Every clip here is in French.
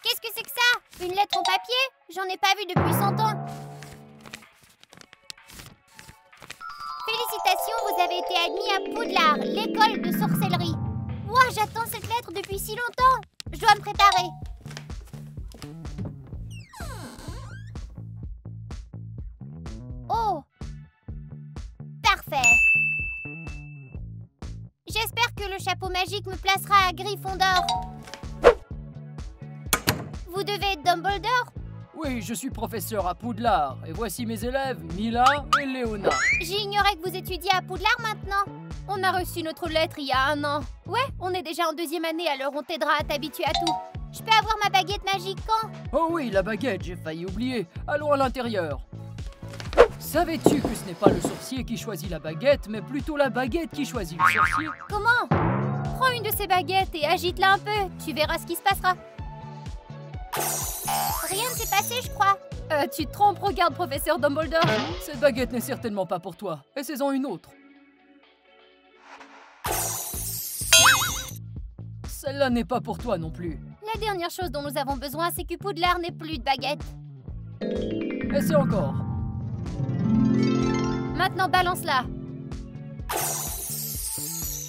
Qu'est-ce que c'est que ça? Une lettre en papier? J'en ai pas vu depuis 100 ans. Félicitations, vous avez été admis à Poudlard, l'école de sorcellerie. Ouah, j'attends cette lettre depuis si longtemps. Je dois me préparer. Oh! Parfait. J'espère que le chapeau magique me placera à Gryffondor. Vous devez être Dumbledore? Oui, je suis professeur à Poudlard. Et voici mes élèves, Mila et Léona. J'ignorais que vous étudiez à Poudlard maintenant. On a reçu notre lettre il y a 1 an. Ouais, on est déjà en 2e année, alors on t'aidera à t'habituer à tout. Je peux avoir ma baguette magique quand? Oh oui, la baguette, j'ai failli oublier. Allons à l'intérieur. Savais-tu que ce n'est pas le sorcier qui choisit la baguette, mais plutôt la baguette qui choisit le sorcier? Comment? Prends une de ces baguettes et agite-la un peu. Tu verras ce qui se passera. Rien ne s'est passé, je crois. Tu te trompes, regarde, professeur Dumbledore. Cette baguette n'est certainement pas pour toi. Essaie-en une autre. Celle-là n'est pas pour toi non plus. La dernière chose dont nous avons besoin, c'est que Poudlard n'ait plus de baguette. Essaie encore. Maintenant, balance-la.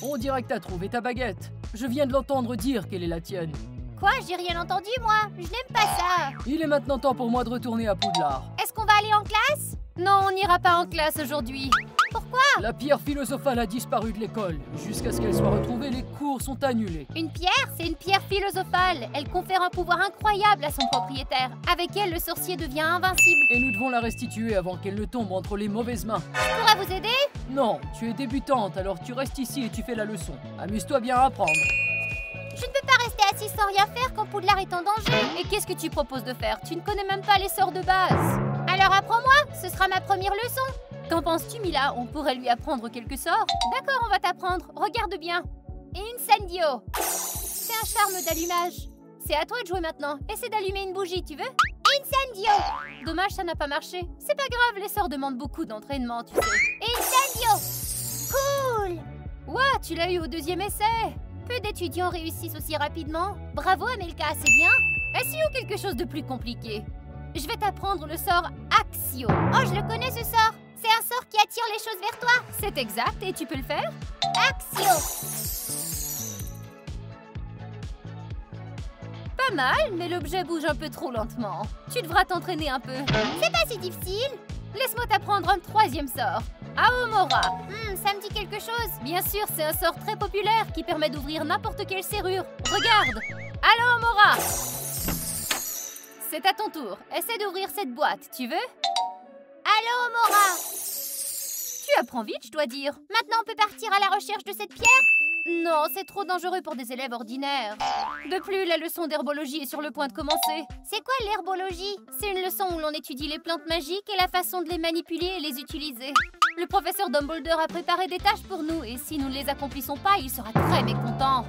On dirait que t'as trouvé ta baguette. Je viens de l'entendre dire qu'elle est la tienne. Quoi? J'ai rien entendu, moi. Je n'aime pas ça. Il est maintenant temps pour moi de retourner à Poudlard. Est-ce qu'on va aller en classe? Non, on n'ira pas en classe aujourd'hui. Pourquoi? La pierre philosophale a disparu de l'école. Jusqu'à ce qu'elle soit retrouvée, les cours sont annulés. Une pierre? C'est une pierre philosophale. Elle confère un pouvoir incroyable à son propriétaire. Avec elle, le sorcier devient invincible. Et nous devons la restituer avant qu'elle ne tombe entre les mauvaises mains. Je pourrais vous aider? Non, tu es débutante, alors tu restes ici et tu fais la leçon. Amuse-toi bien à apprendre. Je ne peux pas rester assis sans rien faire quand Poudlard est en danger. Et qu'est-ce que tu proposes de faire? Tu ne connais même pas les sorts de base. Alors apprends-moi, ce sera ma première leçon. Qu'en penses-tu, Mila? On pourrait lui apprendre quelques sorts. D'accord, on va t'apprendre. Regarde bien. Incendio. C'est un charme d'allumage. C'est à toi de jouer maintenant. Essaie d'allumer une bougie, tu veux? Incendio. Dommage, ça n'a pas marché. C'est pas grave, les sorts demandent beaucoup d'entraînement, tu sais. Incendio. Cool. Ouah, tu l'as eu au 2e essai. Peu d'étudiants réussissent aussi rapidement. Bravo, Amelka, c'est bien. Essayons quelque chose de plus compliqué. Je vais t'apprendre le sort Accio. Oh, je le connais ce sort. C'est un sort qui attire les choses vers toi. C'est exact, et tu peux le faire? Accio. Pas mal, mais l'objet bouge un peu trop lentement. Tu devras t'entraîner un peu. C'est pas si difficile. Laisse-moi t'apprendre un 3e sort. Aomora. Ça me dit quelque chose. Bien sûr, c'est un sort très populaire qui permet d'ouvrir n'importe quelle serrure. Regarde. Aomora. C'est à ton tour. Essaie d'ouvrir cette boîte, tu veux? Aomora. Tu apprends vite, je dois dire. Maintenant, on peut partir à la recherche de cette pierre? Non, c'est trop dangereux pour des élèves ordinaires. De plus, la leçon d'herbologie est sur le point de commencer. C'est quoi l'herbologie? C'est une leçon où l'on étudie les plantes magiques et la façon de les manipuler et les utiliser. Le professeur Dumbledore a préparé des tâches pour nous et si nous ne les accomplissons pas, il sera très mécontent.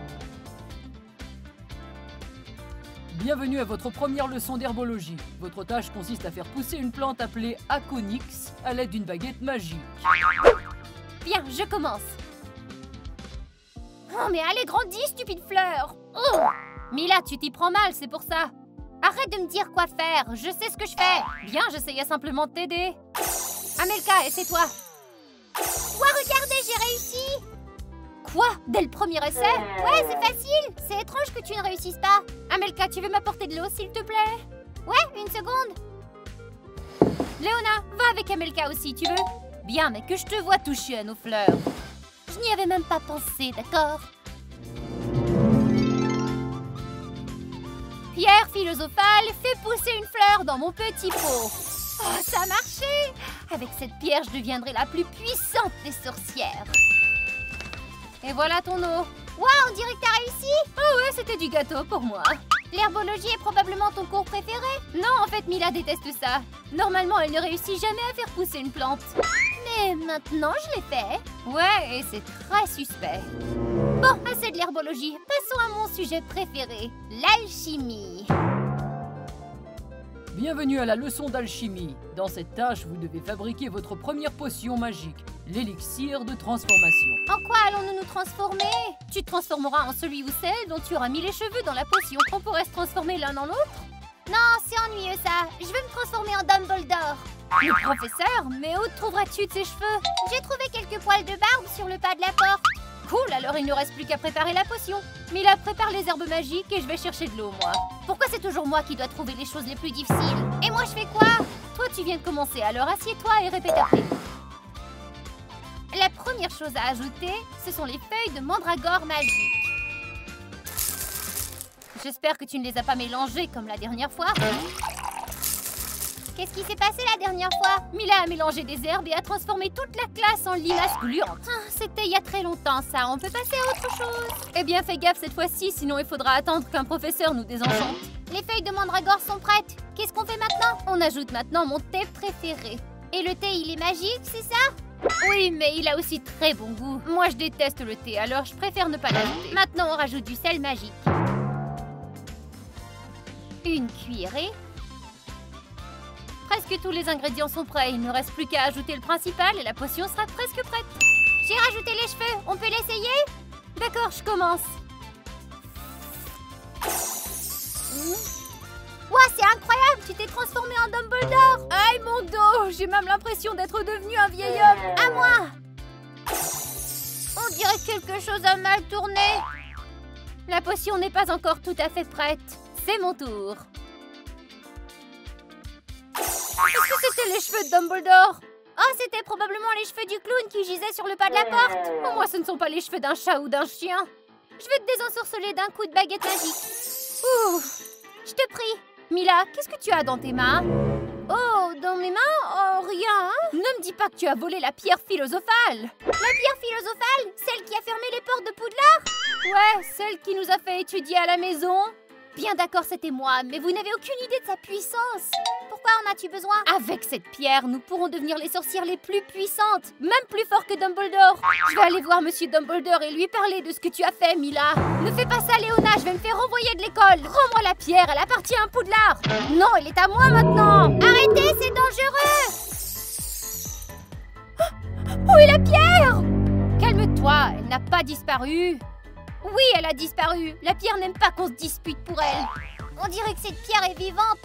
Bienvenue à votre première leçon d'herbologie. Votre tâche consiste à faire pousser une plante appelée Aconix à l'aide d'une baguette magique. Bien, je commence. Oh, mais allez, grandis, stupide fleur! Oh! Mila, tu t'y prends mal, c'est pour ça. Arrête de me dire quoi faire, je sais ce que je fais. Bien, j'essayais simplement de t'aider. Amelka, essaie-toi. Ouah, regardez, j'ai réussi! Quoi? Dès le premier essai? Ouais, c'est facile. C'est étrange que tu ne réussisses pas. Amelka, tu veux m'apporter de l'eau, s'il te plaît? Ouais, une seconde. Léona, va avec Amelka aussi, tu veux? Bien, mais que je te vois toucher à nos fleurs. Je n'y avais même pas pensé, d'accord? Pierre philosophale, fais pousser une fleur dans mon petit pot. Oh, ça a marché! Avec cette pierre, je deviendrai la plus puissante des sorcières. Et voilà ton eau. Waouh, on dirait que t'as réussi! Oh ouais, c'était du gâteau pour moi. L'herbologie est probablement ton cours préféré? Non, en fait, Mila déteste ça. Normalement, elle ne réussit jamais à faire pousser une plante. Mais maintenant, je l'ai fait. Ouais, et c'est très suspect. Bon, assez de l'herbologie. Passons à mon sujet préféré, l'alchimie. Bienvenue à la leçon d'alchimie. Dans cette tâche, vous devez fabriquer votre première potion magique, l'élixir de transformation. En quoi allons-nous nous transformer? Tu te transformeras en celui ou celle dont tu auras mis les cheveux dans la potion. On pourrait se transformer l'un dans l'autre. Non, c'est ennuyeux ça. Je veux me transformer en Dumbledore. Le professeur, mais où trouveras-tu de ses cheveux? J'ai trouvé quelques poils de barbe sur le pas de la porte. Cool, alors il ne reste plus qu'à préparer la potion. Mila, prépare les herbes magiques et je vais chercher de l'eau, moi. Pourquoi c'est toujours moi qui dois trouver les choses les plus difficiles? Et moi je fais quoi? Toi, tu viens de commencer, alors assieds-toi et répète après. La première chose à ajouter, ce sont les feuilles de mandragore magique. J'espère que tu ne les as pas mélangées comme la dernière fois. Qu'est-ce qui s'est passé la dernière fois? Mila a mélangé des herbes et a transformé toute la classe en limaces gluantes. C'était il y a très longtemps ça, on peut passer à autre chose. Eh bien, fais gaffe cette fois-ci, sinon il faudra attendre qu'un professeur nous désenchante. Les feuilles de mandragore sont prêtes. Qu'est-ce qu'on fait maintenant? On ajoute maintenant mon thé préféré. Et le thé, il est magique, c'est ça? Oui, mais il a aussi très bon goût. Moi, je déteste le thé, alors je préfère ne pas l'ajouter. Maintenant, on rajoute du sel magique. Une cuillerée. Presque tous les ingrédients sont prêts. Il ne reste plus qu'à ajouter le principal et la potion sera presque prête. J'ai rajouté les cheveux. On peut l'essayer? D'accord, je commence. Ouah, c'est incroyable! Tu t'es transformé en Dumbledore! Aïe, mon dos! J'ai même l'impression d'être devenu un vieil homme. À moi! On dirait que quelque chose a mal tourné. La potion n'est pas encore tout à fait prête. C'est mon tour. Est-ce que c'était les cheveux de Dumbledore? Oh, c'était probablement les cheveux du clown qui gisaient sur le pas de la porte. Au moins, ce ne sont pas les cheveux d'un chat ou d'un chien. Je vais te désensorceler d'un coup de baguette magique. Ouh! Je te prie. Mila, qu'est-ce que tu as dans tes mains? Oh, dans mes mains? Oh, rien. Ne me dis pas que tu as volé la pierre philosophale. La pierre philosophale? Celle qui a fermé les portes de Poudlard? Ouais, celle qui nous a fait étudier à la maison. Bien d'accord, c'était moi, mais vous n'avez aucune idée de sa puissance. Pourquoi en as-tu besoin? Avec cette pierre, nous pourrons devenir les sorcières les plus puissantes, même plus fort que Dumbledore. Je vais aller voir Monsieur Dumbledore et lui parler de ce que tu as fait, Mila. Ne fais pas ça, Léona, je vais me faire renvoyer de l'école. Rends-moi la pierre, elle appartient à Poudlard. Non, elle est à moi maintenant. Arrêtez, c'est dangereux. Où est la pierre? Calme-toi, elle n'a pas disparu. Oui, elle a disparu. La pierre n'aime pas qu'on se dispute pour elle. On dirait que cette pierre est vivante.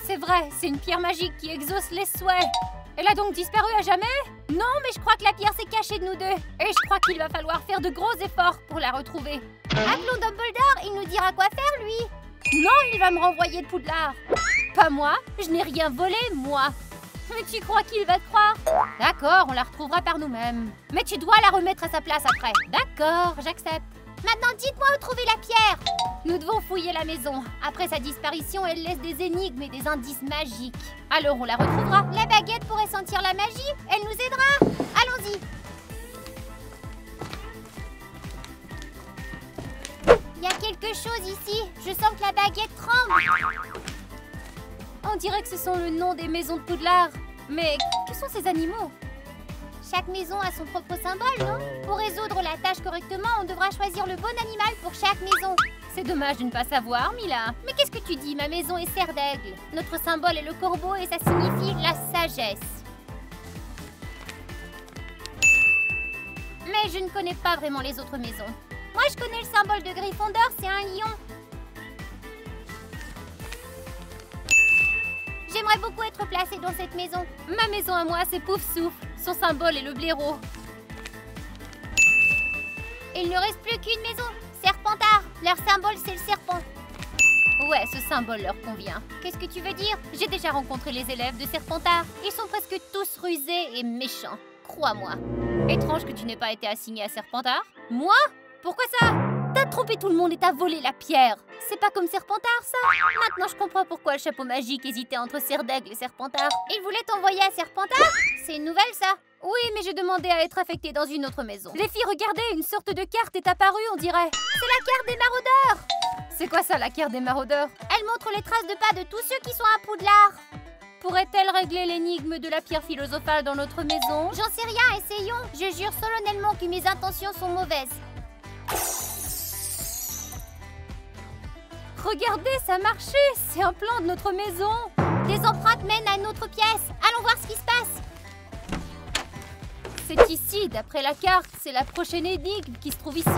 C'est vrai, c'est une pierre magique qui exauce les souhaits. Elle a donc disparu à jamais? Non, mais je crois que la pierre s'est cachée de nous deux. Et je crois qu'il va falloir faire de gros efforts pour la retrouver. Appelons Dumbledore, il nous dira quoi faire, lui. Non, il va me renvoyer de Poudlard. Pas moi, je n'ai rien volé, moi. Mais tu crois qu'il va te croire? D'accord, on la retrouvera par nous-mêmes. Mais tu dois la remettre à sa place après. D'accord, j'accepte. Maintenant, dites-moi où trouver la pierre. Nous devons fouiller la maison. Après sa disparition, elle laisse des énigmes et des indices magiques. Alors on la retrouvera. La baguette pourrait sentir la magie. Elle nous aidera. Allons-y. Il y a quelque chose ici. Je sens que la baguette tremble. On dirait que ce sont le nom des maisons de Poudlard. Mais que sont ces animaux? Chaque maison a son propre symbole, non? Pour résoudre la tâche correctement, on devra choisir le bon animal pour chaque maison. C'est dommage de ne pas savoir, Mila. Mais qu'est-ce que tu dis? Ma maison est serre d'aigle. Notre symbole est le corbeau et ça signifie la sagesse. Mais je ne connais pas vraiment les autres maisons. Moi, je connais le symbole de Gryffondor, c'est un lion. J'aimerais beaucoup être placée dans cette maison. Ma maison à moi, c'est Poufsouffle. Son symbole est le blaireau. Il ne reste plus qu'une maison. Serpentard. Leur symbole, c'est le serpent. Ouais, ce symbole leur convient. Qu'est-ce que tu veux dire? J'ai déjà rencontré les élèves de Serpentard. Ils sont presque tous rusés et méchants. Crois-moi. Étrange que tu n'aies pas été assigné à Serpentard. Moi? Pourquoi ça? T'as trompé tout le monde et t'as volé la pierre. C'est pas comme Serpentard, ça? Maintenant, je comprends pourquoi le chapeau magique hésitait entre Serre d'Aigle et Serpentard. Il voulait t'envoyer à Serpentard? C'est une nouvelle, ça? Oui, mais j'ai demandé à être affectée dans une autre maison. Les filles, regardez, une sorte de carte est apparue, on dirait. C'est la carte des maraudeurs. C'est quoi ça, la carte des maraudeurs? Elle montre les traces de pas de tous ceux qui sont à Poudlard. Pourrait-elle régler l'énigme de la pierre philosophale dans notre maison? J'en sais rien, essayons. Je jure solennellement que mes intentions sont mauvaises. Regardez, ça marchait. C'est un plan de notre maison. Des empreintes mènent à une autre pièce. Allons voir ce qui se passe. C'est ici, d'après la carte, c'est la prochaine énigme qui se trouve ici.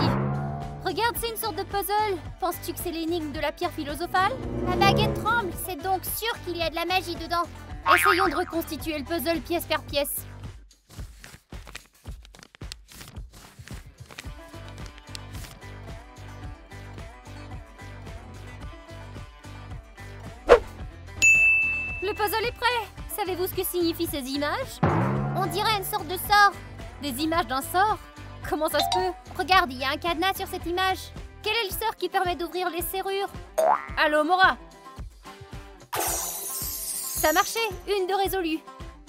Regarde, c'est une sorte de puzzle. Penses-tu que c'est l'énigme de la pierre philosophale? Ma baguette tremble, c'est donc sûr qu'il y a de la magie dedans. Essayons de reconstituer le puzzle pièce par pièce. Le puzzle est prêt. Savez-vous ce que signifient ces images? On dirait une sorte de sort. Des images d'un sort? Comment ça se peut? Regarde, il y a un cadenas sur cette image. Quel est le sort qui permet d'ouvrir les serrures? Allô, Mora? Ça a marché, une de résolue.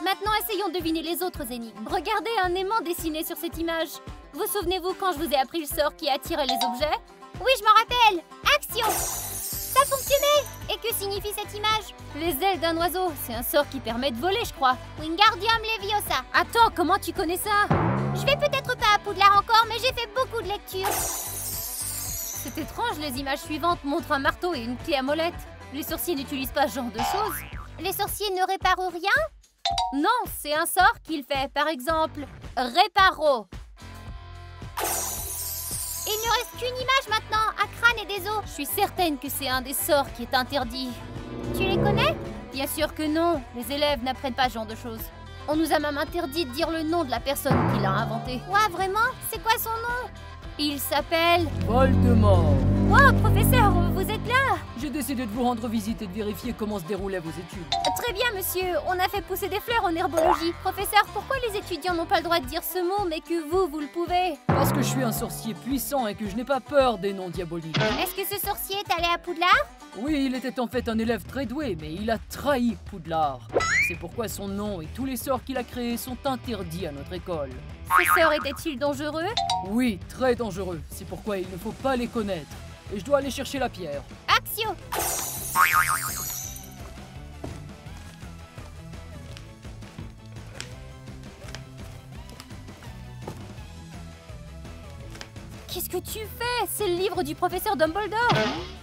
Maintenant, essayons de deviner les autres énigmes. Regardez un aimant dessiné sur cette image. Vous souvenez-vous quand je vous ai appris le sort qui attirait les objets? Oui, je m'en rappelle. Action! Ça a fonctionné! Et que signifie cette image? Les ailes d'un oiseau, c'est un sort qui permet de voler, je crois. Wingardium Leviosa. Attends, comment tu connais ça? Je vais peut-être pas à Poudlard encore, mais j'ai fait beaucoup de lectures. C'est étrange, les images suivantes montrent un marteau et une clé à molette. Les sorciers n'utilisent pas ce genre de choses. Les sorciers ne réparent rien? Non, c'est un sort qu'il fait. Par exemple, Réparo. Il ne reste qu'une image maintenant, un crâne et des os. Je suis certaine que c'est un des sorts qui est interdit. Tu les connais? Bien sûr que non. Les élèves n'apprennent pas ce genre de choses. On nous a même interdit de dire le nom de la personne qui l'a inventé. Ouais, vraiment? C'est quoi son nom? Il s'appelle... Voldemort. Oh, professeur, vous êtes là? J'ai décidé de vous rendre visite et de vérifier comment se déroulaient vos études. Très bien, monsieur. On a fait pousser des fleurs en herbologie. Professeur, pourquoi les étudiants n'ont pas le droit de dire ce mot, mais que vous le pouvez? Parce que je suis un sorcier puissant et que je n'ai pas peur des noms diaboliques. Est-ce que ce sorcier est allé à Poudlard? Oui, il était en fait un élève très doué, mais il a trahi Poudlard. C'est pourquoi son nom et tous les sorts qu'il a créés sont interdits à notre école. Ces sorts étaient-ils dangereux? Oui, très dangereux. C'est pourquoi il ne faut pas les connaître. Et je dois aller chercher la pierre. Axio! Qu'est-ce que tu fais? C'est le livre du professeur Dumbledore.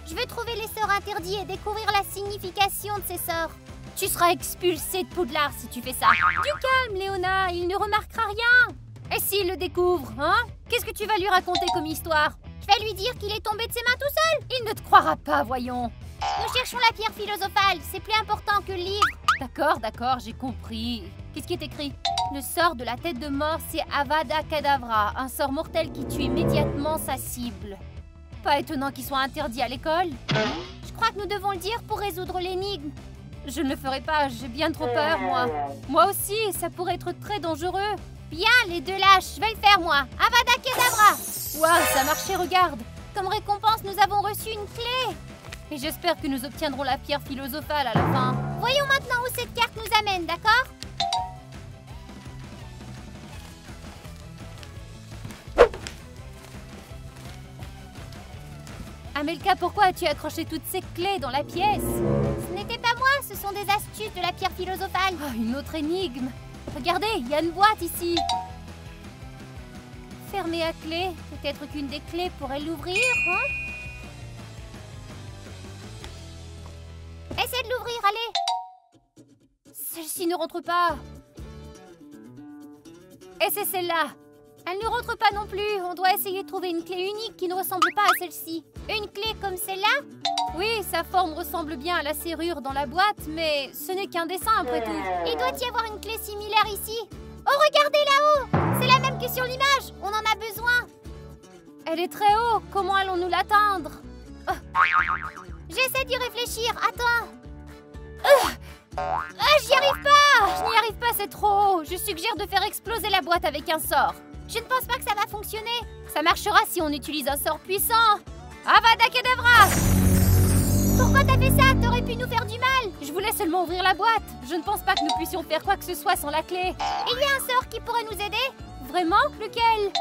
Je vais trouver les sorts interdits et découvrir la signification de ces sorts. Tu seras expulsé de Poudlard si tu fais ça. Du calme, Léona, il ne remarquera rien. Et s'il le découvre, hein? Qu'est-ce que tu vas lui raconter comme histoire? Je vais lui dire qu'il est tombé de ses mains tout seul. Il ne te croira pas, voyons. Nous cherchons la pierre philosophale, c'est plus important que le livre. D'accord, j'ai compris. Qu'est-ce qui est écrit? Le sort de la tête de mort, c'est Avada Kedavra, un sort mortel qui tue immédiatement sa cible. Pas étonnant qu'il soit interdit à l'école. Je crois que nous devons le dire pour résoudre l'énigme. Je ne le ferai pas, j'ai bien trop peur, moi. Moi aussi, ça pourrait être très dangereux. Bien, les deux lâches, je vais le faire, moi. Avada Kedavra. Waouh, ça a marché, regarde. Comme récompense, nous avons reçu une clé. Et j'espère que nous obtiendrons la pierre philosophale à la fin. Voyons maintenant où cette carte nous amène, d'accord? Amelka, pourquoi as-tu accroché toutes ces clés dans la pièce? Ce n'était pas moi, ce sont des astuces de la pierre philosophale. Oh, une autre énigme. Regardez, il y a une boîte ici. Fermée à clé. Peut-être qu'une des clés pourrait l'ouvrir, hein? Essaie de l'ouvrir, allez. Celle-ci ne rentre pas. Et c'est celle-là. Elle ne rentre pas non plus. On doit essayer de trouver une clé unique qui ne ressemble pas à celle-ci. Une clé comme celle-là? Oui, sa forme ressemble bien à la serrure dans la boîte, mais ce n'est qu'un dessin après tout. Il doit y avoir une clé similaire ici. Oh, regardez là-haut! C'est la même que sur l'image. On en a besoin. Elle est très haut. Comment allons-nous l'atteindre? J'essaie d'y réfléchir. Attends. J'y arrive pas. Je n'y arrive pas, c'est trop haut. Je suggère de faire exploser la boîte avec un sort. Je ne pense pas que ça va fonctionner. Ça marchera si on utilise un sort puissant. Avada Kedavra! Pourquoi t'as fait ça? T'aurais pu nous faire du mal. Je voulais seulement ouvrir la boîte. Je ne pense pas que nous puissions faire quoi que ce soit sans la clé. Il y a un sort qui pourrait nous aider? Vraiment? Lequel?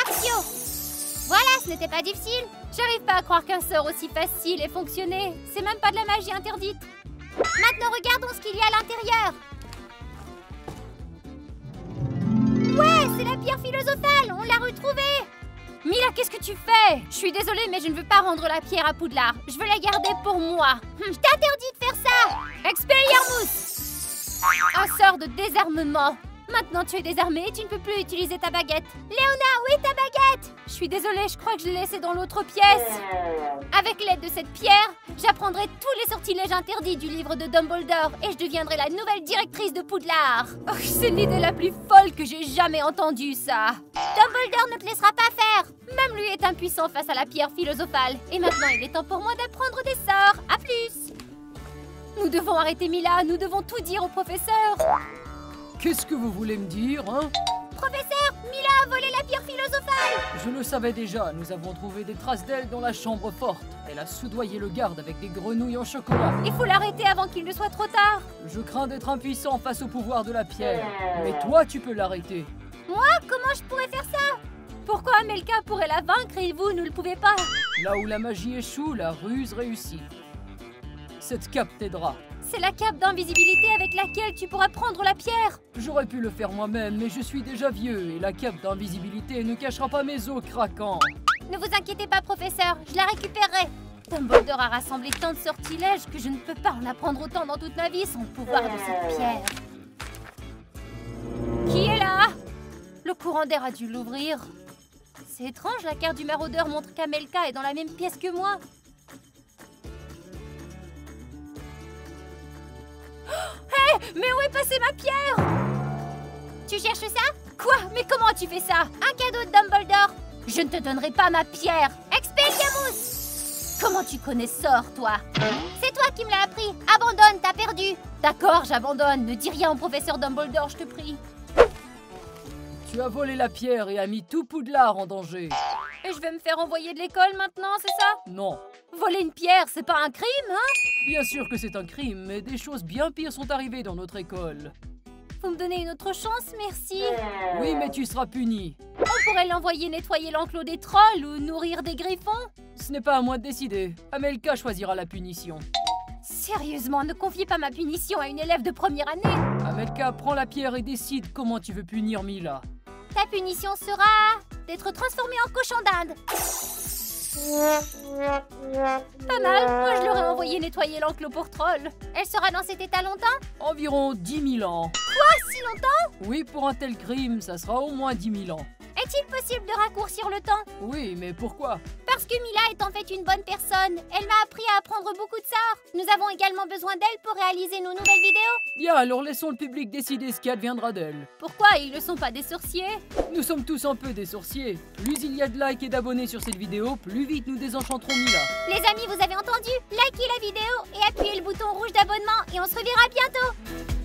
Axio! Voilà, ce n'était pas difficile. J'arrive pas à croire qu'un sort aussi facile ait fonctionné. C'est même pas de la magie interdite. Maintenant, regardons ce qu'il y a à l'intérieur. Ouais, c'est la pierre philosophale. On l'a retrouvée. Mila, qu'est-ce que tu fais? Je suis désolée, mais je ne veux pas rendre la pierre à Poudlard. Je veux la garder pour moi. Je t'interdis de faire ça. Expelliarmus! Un sort de désarmement. Maintenant tu es désarmée et tu ne peux plus utiliser ta baguette. Léona, où est ta baguette? Je suis désolée, je crois que je l'ai laissée dans l'autre pièce. Avec l'aide de cette pierre, j'apprendrai tous les sortilèges interdits du livre de Dumbledore et je deviendrai la nouvelle directrice de Poudlard. Oh, c'est l'idée la plus folle que j'ai jamais entendue, ça. Dumbledore ne te laissera pas faire. Même lui est impuissant face à la pierre philosophale. Et maintenant, il est temps pour moi d'apprendre des sorts. À plus. Nous devons arrêter Mila, nous devons tout dire au professeur. Qu'est-ce que vous voulez me dire, hein? Professeur, Mila a volé la pierre philosophale. Je le savais déjà, nous avons trouvé des traces d'elle dans la chambre forte. Elle a soudoyé le garde avec des grenouilles en chocolat. Il faut l'arrêter avant qu'il ne soit trop tard. Je crains d'être impuissant face au pouvoir de la pierre. Mais toi, tu peux l'arrêter. Moi, comment je pourrais faire ça? Pourquoi Amelka pourrait la vaincre et vous ne le pouvez pas? Là où la magie échoue, la ruse réussit. Cette cape t'aidera. C'est la cape d'invisibilité avec laquelle tu pourras prendre la pierre. J'aurais pu le faire moi-même, mais je suis déjà vieux et la cape d'invisibilité ne cachera pas mes os craquants. Ne vous inquiétez pas, professeur, je la récupérerai. Dumbledore a rassemblé tant de sortilèges que je ne peux pas en apprendre autant dans toute ma vie sans le pouvoir de cette pierre. Qui est là? Le courant d'air a dû l'ouvrir. C'est étrange, la carte du maraudeur montre qu'Amelka est dans la même pièce que moi. Hé, mais où est passée ma pierre? Tu cherches ça? Quoi? Mais comment as-tu fait ça? Un cadeau de Dumbledore. Je ne te donnerai pas ma pierre. Expelliarmus! Comment tu connais sort, toi? C'est toi qui me l'as appris. Abandonne, t'as perdu. D'accord, j'abandonne. Ne dis rien au professeur Dumbledore, je te prie. Tu as volé la pierre et as mis tout Poudlard en danger. Et je vais me faire envoyer de l'école maintenant, c'est ça? Non. Voler une pierre, c'est pas un crime, hein? Bien sûr que c'est un crime, mais des choses bien pires sont arrivées dans notre école. Vous me donnez une autre chance, merci. Oui, mais tu seras puni. On pourrait l'envoyer nettoyer l'enclos des trolls ou nourrir des griffons. Ce n'est pas à moi de décider. Amelka choisira la punition. Sérieusement, ne confiez pas ma punition à une élève de première année. Amelka, prends la pierre et décide comment tu veux punir Mila. Ta punition sera d'être transformée en cochon d'Inde. Pas mal, moi je l'aurais envoyé nettoyer l'enclos pour troll. Elle sera dans cet état longtemps? Environ 10 000 ans. Quoi, si longtemps? Oui, pour un tel crime, ça sera au moins 10 000 ans. Est-il possible de raccourcir le temps? Oui, mais pourquoi? Parce que Mila est en fait une bonne personne. Elle m'a appris à apprendre beaucoup de sorts. Nous avons également besoin d'elle pour réaliser nos nouvelles vidéos. Bien, alors laissons le public décider ce qui adviendra d'elle. Pourquoi? Ils ne sont pas des sorciers? Nous sommes tous un peu des sorciers. Plus il y a de likes et d'abonnés sur cette vidéo, plus vite nous désenchanterons Mila. Les amis, vous avez entendu? Likez la vidéo et appuyez le bouton rouge d'abonnement et on se reverra bientôt.